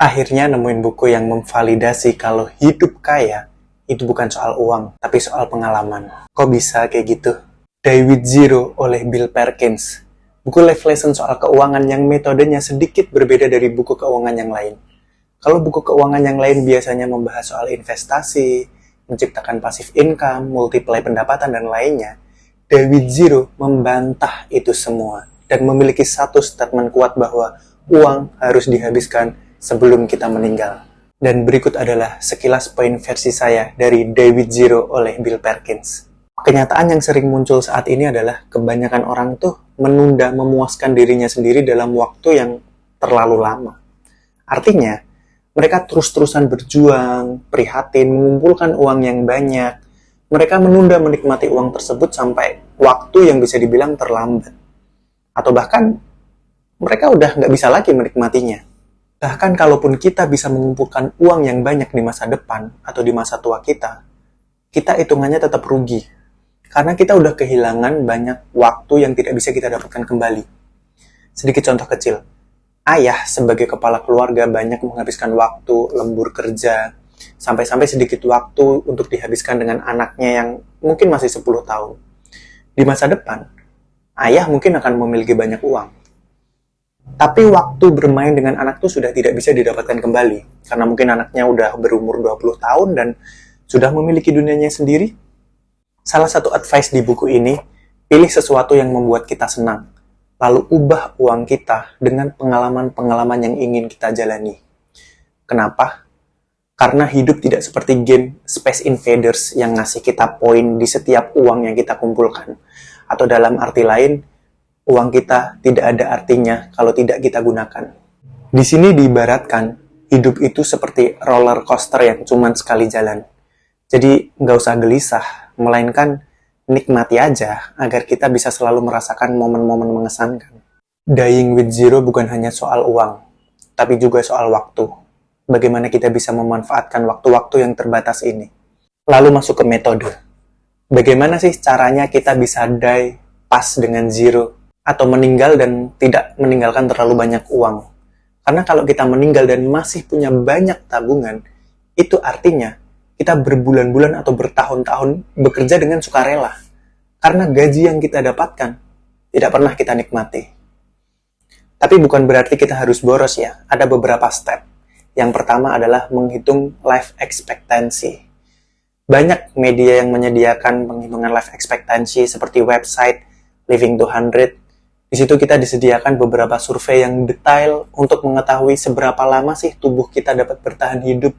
Akhirnya nemuin buku yang memvalidasi kalau hidup kaya itu bukan soal uang, tapi soal pengalaman. Kok bisa kayak gitu? Die with Zero oleh Bill Perkins. Buku life lesson soal keuangan yang metodenya sedikit berbeda dari buku keuangan yang lain. Kalau buku keuangan yang lain biasanya membahas soal investasi, menciptakan passive income, multiply pendapatan, dan lainnya, Die with Zero membantah itu semua dan memiliki satu statement kuat bahwa uang harus dihabiskan sebelum kita meninggal. Dan berikut adalah sekilas poin versi saya dari Die with Zero oleh Bill Perkins. Kenyataan yang sering muncul saat ini adalah kebanyakan orang tuh menunda memuaskan dirinya sendiri dalam waktu yang terlalu lama. Artinya, mereka terus-terusan berjuang, prihatin, mengumpulkan uang yang banyak. Mereka menunda menikmati uang tersebut sampai waktu yang bisa dibilang terlambat. Atau bahkan, mereka udah nggak bisa lagi menikmatinya. Bahkan kalaupun kita bisa mengumpulkan uang yang banyak di masa depan atau di masa tua kita hitungannya tetap rugi. Karena kita udah kehilangan banyak waktu yang tidak bisa kita dapatkan kembali. Sedikit contoh kecil. Ayah sebagai kepala keluarga banyak menghabiskan waktu lembur kerja, sampai-sampai sedikit waktu untuk dihabiskan dengan anaknya yang mungkin masih 10 tahun. Di masa depan, ayah mungkin akan memiliki banyak uang. Tapi waktu bermain dengan anak itu sudah tidak bisa didapatkan kembali. Karena mungkin anaknya udah berumur 20 tahun dan sudah memiliki dunianya sendiri. Salah satu advice di buku ini, pilih sesuatu yang membuat kita senang. Lalu ubah uang kita dengan pengalaman-pengalaman yang ingin kita jalani. Kenapa? Karena hidup tidak seperti game Space Invaders yang ngasih kita poin di setiap uang yang kita kumpulkan. Atau dalam arti lain, uang kita tidak ada artinya kalau tidak kita gunakan. Di sini diibaratkan, hidup itu seperti roller coaster yang cuma sekali jalan. Jadi nggak usah gelisah, melainkan nikmati aja agar kita bisa selalu merasakan momen-momen mengesankan. Dying with Zero bukan hanya soal uang, tapi juga soal waktu. Bagaimana kita bisa memanfaatkan waktu-waktu yang terbatas ini. Lalu masuk ke metode. Bagaimana sih caranya kita bisa die pas dengan zero? Atau meninggal dan tidak meninggalkan terlalu banyak uang. Karena kalau kita meninggal dan masih punya banyak tabungan, itu artinya kita berbulan-bulan atau bertahun-tahun bekerja dengan sukarela. Karena gaji yang kita dapatkan tidak pernah kita nikmati. Tapi bukan berarti kita harus boros ya. Ada beberapa step. Yang pertama adalah menghitung life expectancy. Banyak media yang menyediakan penghitungan life expectancy seperti website Living to 100. Di situ kita disediakan beberapa survei yang detail untuk mengetahui seberapa lama sih tubuh kita dapat bertahan hidup,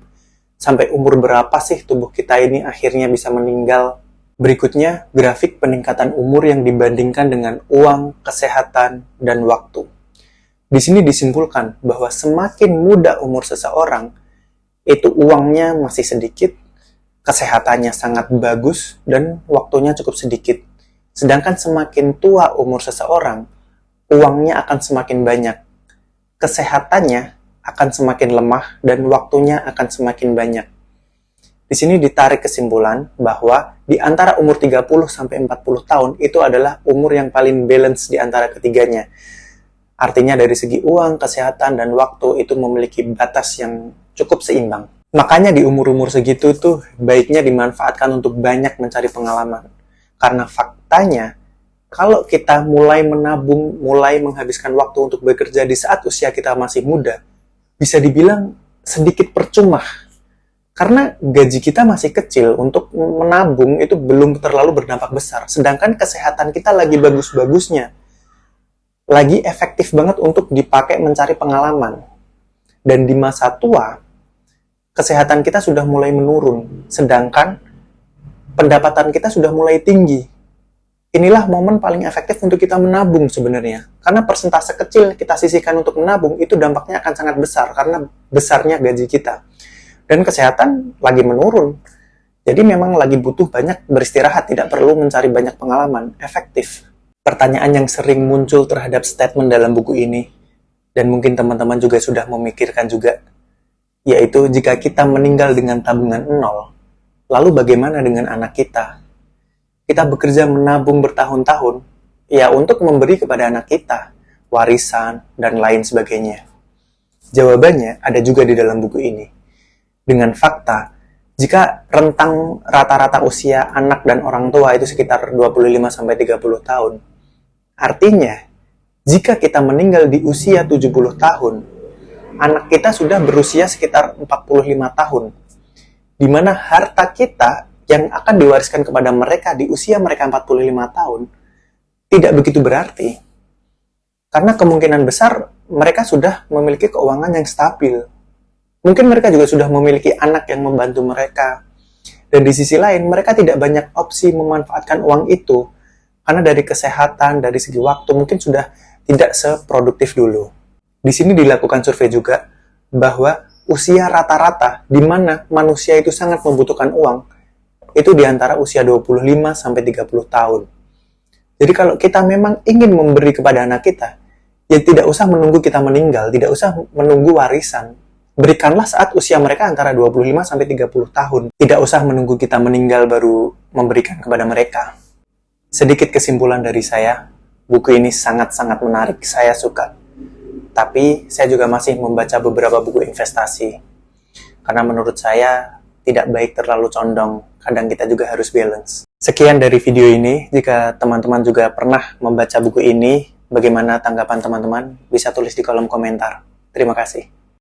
sampai umur berapa sih tubuh kita ini akhirnya bisa meninggal. Berikutnya, grafik peningkatan umur yang dibandingkan dengan uang, kesehatan, dan waktu. Di sini disimpulkan bahwa semakin muda umur seseorang, itu uangnya masih sedikit, kesehatannya sangat bagus, dan waktunya cukup sedikit. Sedangkan semakin tua umur seseorang, uangnya akan semakin banyak, kesehatannya akan semakin lemah, dan waktunya akan semakin banyak. Di sini ditarik kesimpulan bahwa di antara umur 30 sampai 40 tahun itu adalah umur yang paling balance di antara ketiganya. Artinya dari segi uang, kesehatan, dan waktu itu memiliki batas yang cukup seimbang. Makanya di umur-umur segitu tuh baiknya dimanfaatkan untuk banyak mencari pengalaman. Karena faktanya, kalau kita mulai menabung, mulai menghabiskan waktu untuk bekerja di saat usia kita masih muda, bisa dibilang sedikit percuma. Karena gaji kita masih kecil, untuk menabung itu belum terlalu berdampak besar. Sedangkan kesehatan kita lagi bagus-bagusnya. Lagi efektif banget untuk dipakai mencari pengalaman. Dan di masa tua, kesehatan kita sudah mulai menurun. Sedangkan pendapatan kita sudah mulai tinggi. Inilah momen paling efektif untuk kita menabung sebenarnya. Karena persentase kecil kita sisihkan untuk menabung, itu dampaknya akan sangat besar karena besarnya gaji kita. Dan kesehatan lagi menurun. Jadi memang lagi butuh banyak beristirahat, tidak perlu mencari banyak pengalaman. Efektif. Pertanyaan yang sering muncul terhadap statement dalam buku ini, dan mungkin teman-teman juga sudah memikirkan juga, yaitu jika kita meninggal dengan tabungan 0, lalu bagaimana dengan anak kita? Kita bekerja menabung bertahun-tahun, ya untuk memberi kepada anak kita, warisan, dan lain sebagainya. Jawabannya ada juga di dalam buku ini. Dengan fakta, jika rentang rata-rata usia anak dan orang tua itu sekitar 25-30 tahun, artinya jika kita meninggal di usia 70 tahun, anak kita sudah berusia sekitar 45 tahun, di mana harta kita yang akan diwariskan kepada mereka di usia mereka 45 tahun tidak begitu berarti. Karena kemungkinan besar mereka sudah memiliki keuangan yang stabil. Mungkin mereka juga sudah memiliki anak yang membantu mereka. Dan di sisi lain, mereka tidak banyak opsi memanfaatkan uang itu. Karena dari kesehatan, dari segi waktu, mungkin sudah tidak seproduktif dulu. Di sini dilakukan survei juga, bahwa usia rata-rata di mana manusia itu sangat membutuhkan uang, itu di antara usia 25-30 tahun. Jadi kalau kita memang ingin memberi kepada anak kita, ya tidak usah menunggu kita meninggal, tidak usah menunggu warisan. Berikanlah saat usia mereka antara 25-30 tahun. Tidak usah menunggu kita meninggal baru memberikan kepada mereka. Sedikit kesimpulan dari saya, buku ini sangat-sangat menarik, saya suka. Tapi saya juga masih membaca beberapa buku investasi. Karena menurut saya tidak baik terlalu condong, kadang kita juga harus balance. Sekian dari video ini, jika teman-teman juga pernah membaca buku ini, bagaimana tanggapan teman-teman? Bisa tulis di kolom komentar. Terima kasih.